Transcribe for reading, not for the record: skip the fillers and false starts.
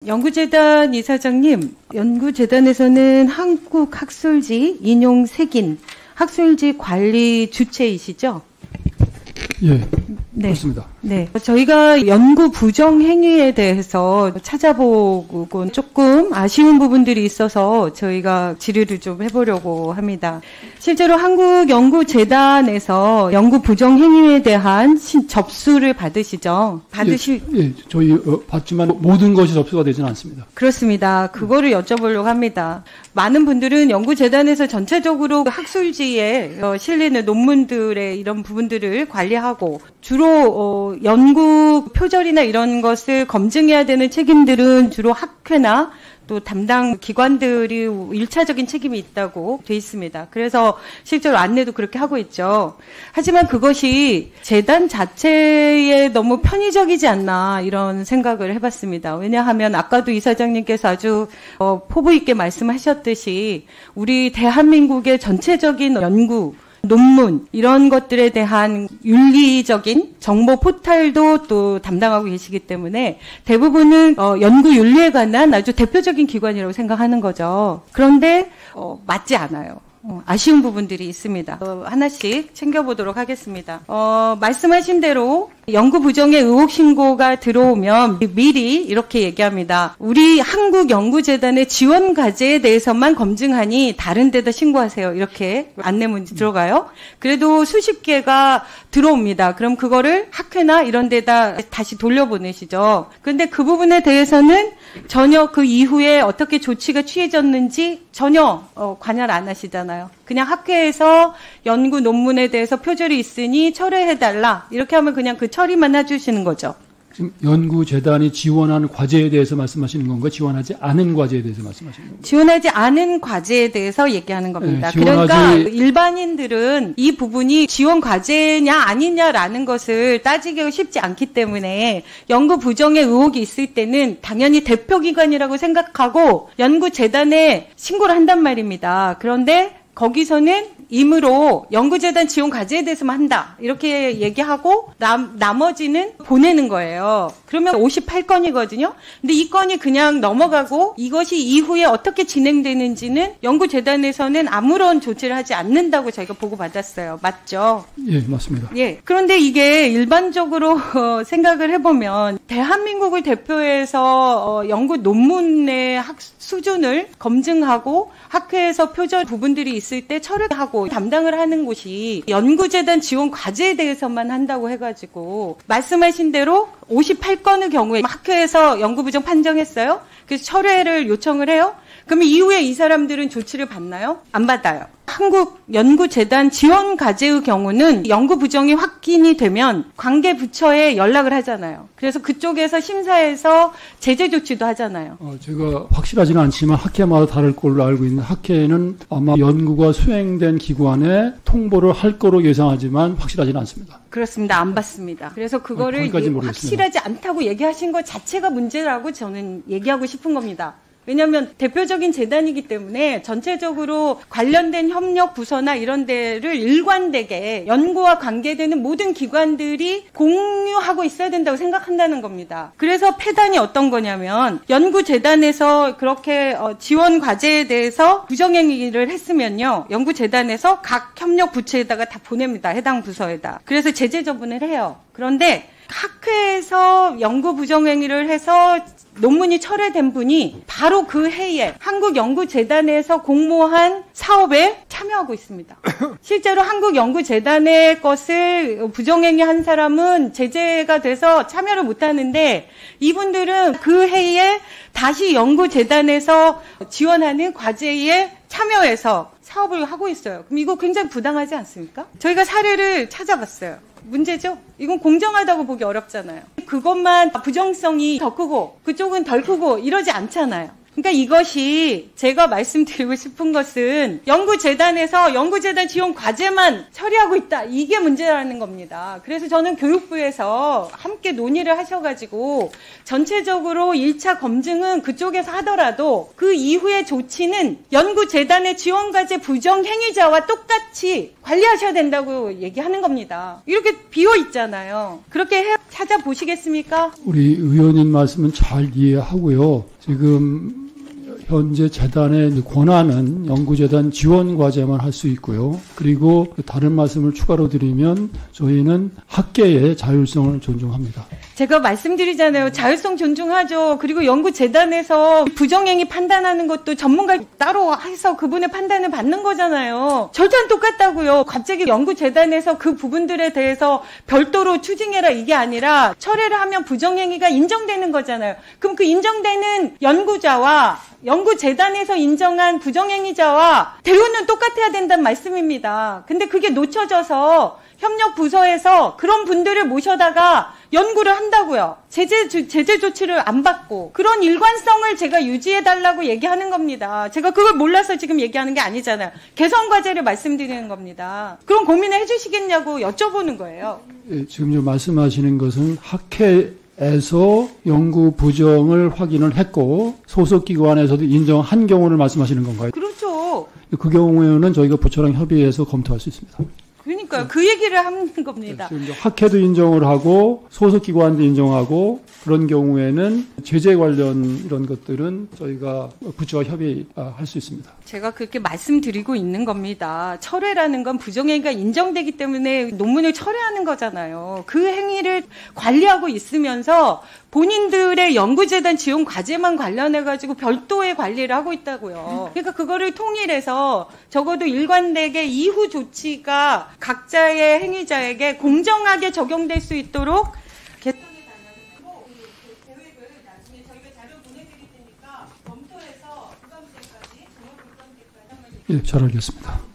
연구재단 이사장님, 연구재단에서는 한국학술지 인용색인 학술지 관리 주체이시죠? 예, 네. 그렇습니다. 네. 저희가 연구 부정 행위에 대해서 찾아보고 조금 아쉬운 부분들이 있어서 저희가 질의를 좀 해보려고 합니다. 실제로 한국연구재단에서 연구 부정 행위에 대한 접수를 받으시죠? 예, 저희 받지만 모든 것이 접수가 되지는 않습니다. 그렇습니다. 그거를 여쭤보려고 합니다. 많은 분들은 연구재단에서 전체적으로 학술지에 실리는 논문들의 이런 부분들을 관리하고 주로 연구 표절이나 이런 것을 검증해야 되는 책임들은 주로 학회나 또 담당 기관들이 1차적인 책임이 있다고 돼 있습니다. 그래서 실제로 안내도 그렇게 하고 있죠. 하지만 그것이 재단 자체에 너무 편의적이지 않나 이런 생각을 해봤습니다. 왜냐하면 아까도 이사장님께서 아주 포부 있게 말씀하셨듯이 우리 대한민국의 전체적인 연구 논문 이런 것들에 대한 윤리적인 정보 포탈도 또 담당하고 계시기 때문에 대부분은 연구 윤리에 관한 아주 대표적인 기관이라고 생각하는 거죠. 그런데 맞지 않아요. 아쉬운 부분들이 있습니다. 하나씩 챙겨보도록 하겠습니다. 말씀하신 대로 연구 부정의 의혹 신고가 들어오면 미리 이렇게 얘기합니다. 우리 한국연구재단의 지원 과제에 대해서만 검증하니 다른 데다 신고하세요. 이렇게 안내문이 들어가요. 그래도 수십 개가 들어옵니다. 그럼 그거를 학회나 이런 데다 다시 돌려보내시죠. 그런데 그 부분에 대해서는 전혀 그 이후에 어떻게 조치가 취해졌는지 전혀 관여를 안 하시잖아요. 그냥 학회에서 연구 논문에 대해서 표절이 있으니 철회해달라. 이렇게 하면 그냥 그 처리만 해주시는 거죠. 지금 연구재단이 지원한 과제에 대해서 말씀하시는 건가요? 지원하지 않은 과제에 대해서 말씀하시는 건가요? 지원하지 않은 과제에 대해서 얘기하는 겁니다. 네, 그러니까 일반인들은 이 부분이 지원 과제냐 아니냐라는 것을 따지기가 쉽지 않기 때문에 연구 부정의 의혹이 있을 때는 당연히 대표기관이라고 생각하고 연구재단에 신고를 한단 말입니다. 그런데 거기서는 임의로 연구재단 지원 과제에 대해서만 한다. 이렇게 얘기하고 나머지는 보내는 거예요. 그러면 58건이거든요. 근데 이 건이 그냥 넘어가고 이것이 이후에 어떻게 진행되는지는 연구재단에서는 아무런 조치를 하지 않는다고 저희가 보고받았어요. 맞죠? 예, 맞습니다. 예. 그런데 이게 일반적으로 생각을 해보면 대한민국을 대표해서 연구 논문의 수준을 검증하고 학회에서 표절 부분들이 있을 때 철회하고 담당을 하는 곳이 연구재단 지원 과제에 대해서만 한다고 해가지고 말씀하신 대로 58건의 경우에 학회에서 연구부정 판정했어요. 그래서 철회를 요청을 해요. 그러면 이후에 이 사람들은 조치를 받나요? 안 받아요. 한국연구재단 지원 과제의 경우는 연구 부정이 확인이 되면 관계 부처에 연락을 하잖아요. 그래서 그쪽에서 심사해서 제재 조치도 하잖아요. 제가 확실하지는 않지만 학회마다 다를 걸로 알고 있는 학회는 아마 연구가 수행된 기관에 통보를 할 거로 예상하지만 확실하지는 않습니다. 그렇습니다. 안 받습니다. 그래서 그거를 확실하지 않다고 얘기하신 것 자체가 문제라고 저는 얘기하고 싶은 겁니다. 왜냐하면 대표적인 재단이기 때문에 전체적으로 관련된 협력 부서나 이런 데를 일관되게 연구와 관계되는 모든 기관들이 공유하고 있어야 된다고 생각한다는 겁니다. 그래서 폐단이 어떤 거냐면 연구재단에서 그렇게 지원 과제에 대해서 부정행위를 했으면요. 연구재단에서 각 협력 부처에다가 다 보냅니다. 해당 부서에다. 그래서 제재 처분을 해요. 그런데 학회에서 연구 부정행위를 해서 논문이 철회된 분이 바로 그 해에 한국연구재단에서 공모한 사업에 참여하고 있습니다. 실제로 한국연구재단의 것을 부정행위한 사람은 제재가 돼서 참여를 못하는데 이분들은 그 해에 다시 연구재단에서 지원하는 과제에 참여해서 사업을 하고 있어요. 그럼 이거 굉장히 부당하지 않습니까? 저희가 사례를 찾아봤어요. 문제죠? 이건 공정하다고 보기 어렵잖아요. 그것만 부정성이 더 크고 그쪽은 덜 크고 이러지 않잖아요. 그러니까 이것이 제가 말씀드리고 싶은 것은 연구재단에서 연구재단 지원 과제만 처리하고 있다. 이게 문제라는 겁니다. 그래서 저는 교육부에서 함께 논의를 하셔가지고 전체적으로 1차 검증은 그쪽에서 하더라도 그 이후의 조치는 연구재단의 지원 과제 부정 행위자와 똑같이 관리하셔야 된다고 얘기하는 겁니다. 이렇게 비어 있잖아요. 그렇게 찾아보시겠습니까? 우리 의원님 말씀은 잘 이해하고요. 지금 현재 재단의 권한은 연구재단 지원 과제만 할 수 있고요. 그리고 다른 말씀을 추가로 드리면 저희는 학계의 자율성을 존중합니다. 제가 말씀드리잖아요. 자율성 존중하죠. 그리고 연구재단에서 부정행위 판단하는 것도 전문가 따로 해서 그분의 판단을 받는 거잖아요. 절대 똑같다고요. 갑자기 연구재단에서 그 부분들에 대해서 별도로 추징해라 이게 아니라 철회를 하면 부정행위가 인정되는 거잖아요. 그럼 그 인정되는 연구자와 연구재단에서 인정한 부정행위자와 대우는 똑같아야 된다는 말씀입니다. 근데 그게 놓쳐져서 협력부서에서 그런 분들을 모셔다가 연구를 한다고요. 제재 조치를 안 받고 그런 일관성을 제가 유지해달라고 얘기하는 겁니다. 제가 그걸 몰라서 지금 얘기하는 게 아니잖아요. 개선 과제를 말씀드리는 겁니다. 그런 고민을 해주시겠냐고 여쭤보는 거예요. 예, 지금 좀 말씀하시는 것은 학회에서 연구 부정을 확인을 했고 소속 기관에서도 인정한 경우를 말씀하시는 건가요? 그렇죠. 그 경우에는 저희가 부처랑 협의해서 검토할 수 있습니다. 그러니까요. 그 얘기를 하는 겁니다. 지금 학회도 인정을 하고 소속 기관도 인정하고 그런 경우에는 제재 관련 이런 것들은 저희가 부처와 협의할 수 있습니다. 제가 그렇게 말씀드리고 있는 겁니다. 철회라는 건 부정행위가 인정되기 때문에 논문을 철회하는 거잖아요. 그 행위를 관리하고 있으면서 본인들의 연구재단 지원 과제만 관련해가지고 별도의 관리를 하고 있다고요. 그러니까 그거를 통일해서 적어도 일관되게 이후 조치가 각자의 행위자에게 공정하게 적용될 수 있도록 개선해 달라고 계획을 나중에 저희가 자료 보내드릴 테니까 검토해서 부감제까지, 정원 부감제까지 한번. 예, 잘 알겠습니다.